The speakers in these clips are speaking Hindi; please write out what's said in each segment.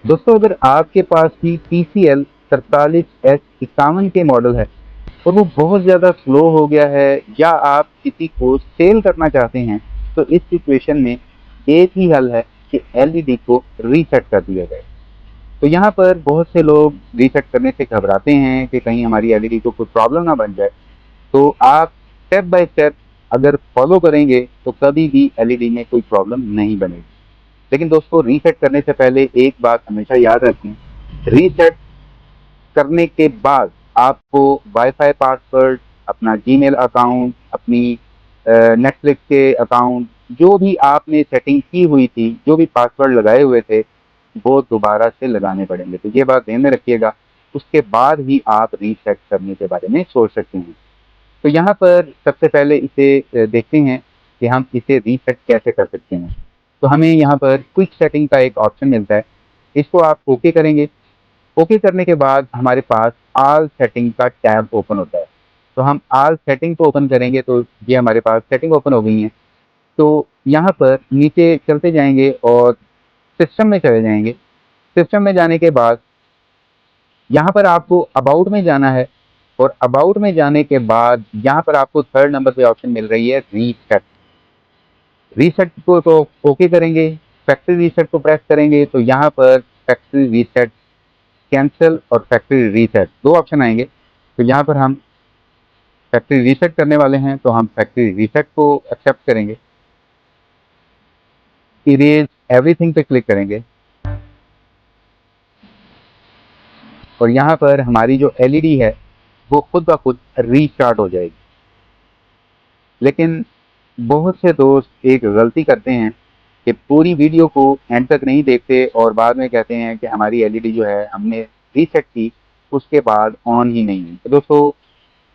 दोस्तों, अगर आपके पास भी TCL 43S51 के मॉडल है और वो बहुत ज़्यादा स्लो हो गया है या आप किसी को सेल करना चाहते हैं, तो इस सिचुएशन में एक ही हल है कि LED को रीसेट कर दिया जाए। तो यहाँ पर बहुत से लोग रीसेट करने से घबराते हैं कि कहीं हमारी LED को कोई प्रॉब्लम ना बन जाए। तो आप स्टेप बाय स्टेप अगर फॉलो करेंगे तो कभी भी LED में कोई प्रॉब्लम नहीं बनेगी। लेकिन दोस्तों, रीसेट करने से पहले एक बात हमेशा याद रखें। रीसेट करने के बाद आपको वाईफाई पासवर्ड, अपना जीमेल अकाउंट, अपनी नेटफ्लिक्स के अकाउंट, जो भी आपने सेटिंग की हुई थी, जो भी पासवर्ड लगाए हुए थे, वो दोबारा से लगाने पड़ेंगे। तो ये बात ध्यान में रखिएगा। उसके बाद ही आप रीसेट करने के बारे में सोच सकते हैं। तो यहाँ पर सबसे पहले इसे देखते हैं कि हम इसे रीसेट कैसे कर सकते हैं। तो हमें यहाँ पर क्विक सेटिंग का एक ऑप्शन मिलता है। इसको आप ओके करेंगे। ओके करने के बाद हमारे पास ऑल सेटिंग का टैब ओपन होता है। तो हम ऑल सेटिंग को ओपन करेंगे तो ये हमारे पास सेटिंग ओपन हो गई है। तो यहाँ पर नीचे चलते जाएंगे और सिस्टम में चले जाएंगे। सिस्टम में जाने के बाद यहाँ पर आपको अबाउट में जाना है और अबाउट में जाने के बाद यहाँ पर आपको थर्ड नंबर पे ऑप्शन मिल रही है रीसेट। रीसेट को तो ओके करेंगे। फैक्ट्री रीसेट को प्रेस करेंगे तो यहाँ पर फैक्ट्री रीसेट कैंसिल और फैक्ट्री रीसेट दो ऑप्शन आएंगे। तो यहाँ पर हम फैक्ट्री रीसेट करने वाले हैं तो हम फैक्ट्री रीसेट को एक्सेप्ट करेंगे। इरेज एवरीथिंग पे क्लिक करेंगे और यहाँ पर हमारी जो LED है वो खुद ब खुद रीस्टार्ट हो जाएगी। लेकिन बहुत से दोस्त एक गलती करते हैं कि पूरी वीडियो को एंड तक नहीं देखते और बाद में कहते हैं कि हमारी LED जो है हमने रीसेट की, उसके बाद ऑन ही नहीं हुई। तो दोस्तों,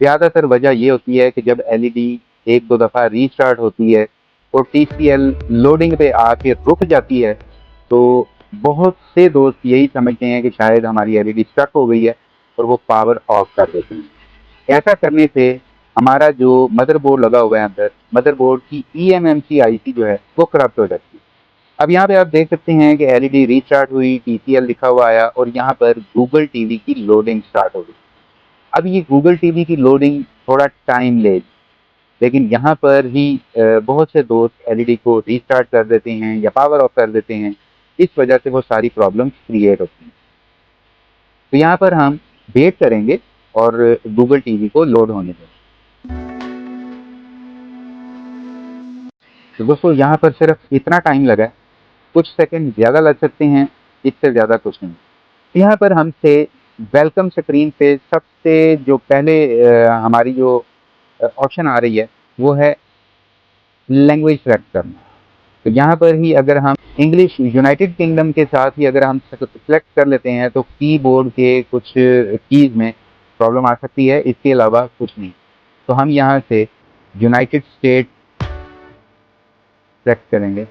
ज़्यादातर वजह ये होती है कि जब LED एक दो दफ़ा रीस्टार्ट होती है और TCL लोडिंग पे आके रुक जाती है, तो बहुत से दोस्त यही समझते हैं कि शायद हमारी LED स्टक हो गई है और वो पावर ऑफ कर देते हैं। ऐसा करने से हमारा जो मदरबोर्ड लगा हुआ है अंदर, मदरबोर्ड की eMMC IC जो है वो करप्ट हो जाती है। अब यहाँ पे आप देख सकते हैं कि LED रीस्टार्ट हुई, TCL लिखा हुआ आया और यहाँ पर गूगल टीवी की लोडिंग स्टार्ट हो गई। अब ये गूगल टीवी की लोडिंग थोड़ा टाइम ले, लेकिन यहाँ पर ही बहुत से दोस्त LED को रीस्टार्ट कर देते हैं या पावर ऑफ कर देते हैं। इस वजह से वो सारी प्रॉब्लम्स क्रिएट होती हैं। तो यहाँ पर हम वेट करेंगे और गूगल टीवी को लोड होने दें। तो दोस्तों, यहाँ पर सिर्फ इतना टाइम लगा है, कुछ सेकंड ज़्यादा लग सकते हैं, इससे ज़्यादा कुछ नहीं। यहाँ पर हमसे वेलकम स्क्रीन पे सबसे जो पहले हमारी जो ऑप्शन आ रही है वो है लैंग्वेज सेलेक्ट करना। तो यहाँ पर ही अगर हम इंग्लिश यूनाइटेड किंगडम के साथ ही अगर हम सेलेक्ट कर लेते हैं तो कीबोर्ड के कुछ कीज़ में प्रॉब्लम आ सकती है, इसके अलावा कुछ नहीं। तो हम यहाँ से यूनाइटेड स्टेट सेलेक्ट करेंगे।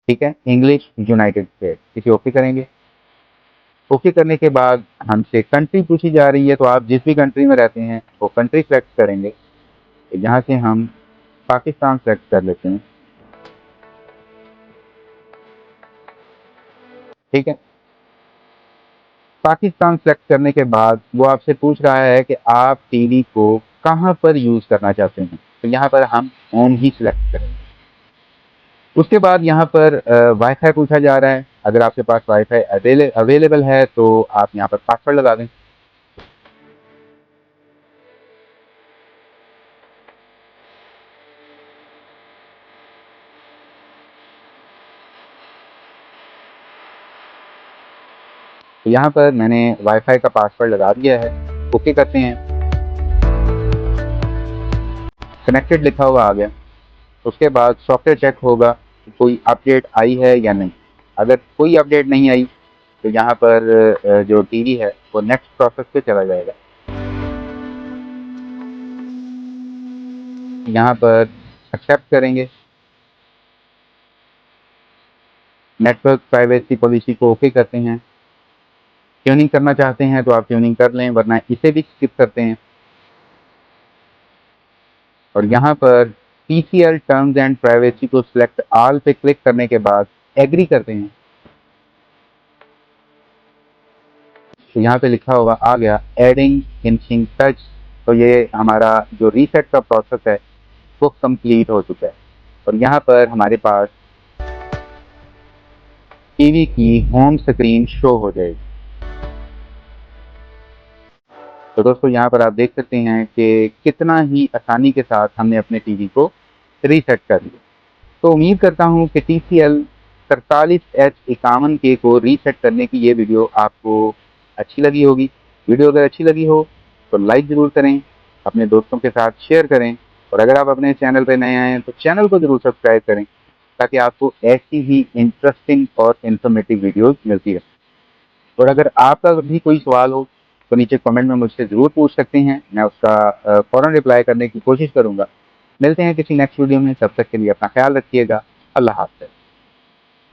ठीक है, इंग्लिश यूनाइटेड स्टेट, इसे ओके करेंगे। ओके करने के बाद हमसे कंट्री पूछी जा रही है, तो आप जिस भी कंट्री में रहते हैं वो कंट्री सेलेक्ट करेंगे। तो यहाँ से हम पाकिस्तान सेलेक्ट कर लेते हैं। ठीक है, पाकिस्तान सेलेक्ट करने के बाद वो आपसे पूछ रहा है कि आप टीवी को कहाँ पर यूज़ करना चाहते हैं। तो यहाँ पर हम होम ही सिलेक्ट करेंगे। उसके बाद यहाँ पर वाईफाई पूछा जा रहा है। अगर आपके पास वाईफाई अवेलेबल है तो आप यहाँ पर पासवर्ड लगा दें। तो यहाँ पर मैंने वाईफाई का पासवर्ड लगा दिया है। ओके करते हैं। कनेक्टेड लिखा हुआ आ गया। उसके बाद सॉफ्टवेयर चेक होगा कि कोई अपडेट आई है या नहीं। अगर कोई अपडेट नहीं आई तो यहाँ पर जो टीवी है वो नेक्स्ट प्रोसेस पे चला जाएगा। यहाँ पर एक्सेप्ट करेंगे। नेटवर्क प्राइवेसी पॉलिसी को ओके करते हैं। ट्यूनिंग करना चाहते हैं तो आप ट्यूनिंग कर लें, वरना इसे भी स्किप करते हैं। और यहाँ पर TCL टर्म्स एंड प्राइवेसी को सिलेक्ट ऑल पे क्लिक करने के बाद एग्री करते हैं। तो यहाँ पे लिखा होगा आ गया एडिंग फिनिशिंग टच। तो ये हमारा जो रीसेट का प्रोसेस है वो कंप्लीट हो चुका है और यहाँ पर हमारे पास टीवी की होम स्क्रीन शो हो जाएगी। तो दोस्तों यहाँ पर आप देख सकते हैं कि कितना ही आसानी के साथ हमने अपने टीवी को रीसेट कर लिया। तो उम्मीद करता हूँ कि TCL 43H51K को रीसेट करने की ये वीडियो आपको अच्छी लगी होगी। वीडियो अगर अच्छी लगी हो तो लाइक ज़रूर करें, अपने दोस्तों के साथ शेयर करें और अगर आप अपने चैनल पर नए आए हैं तो चैनल को ज़रूर सब्सक्राइब करें ताकि आपको ऐसी ही इंटरेस्टिंग और इन्फॉर्मेटिव वीडियोस मिलती रहे। और अगर आपका भी कोई सवाल हो तो नीचे कमेंट में मुझसे ज़रूर पूछ सकते हैं, मैं उसका फ़ौरन रिप्लाई करने की कोशिश करूँगा। मिलते हैं किसी नेक्स्ट वीडियो में, तब तक के लिए अपना ख्याल रखिएगा। अल्लाह हाफ़िज़।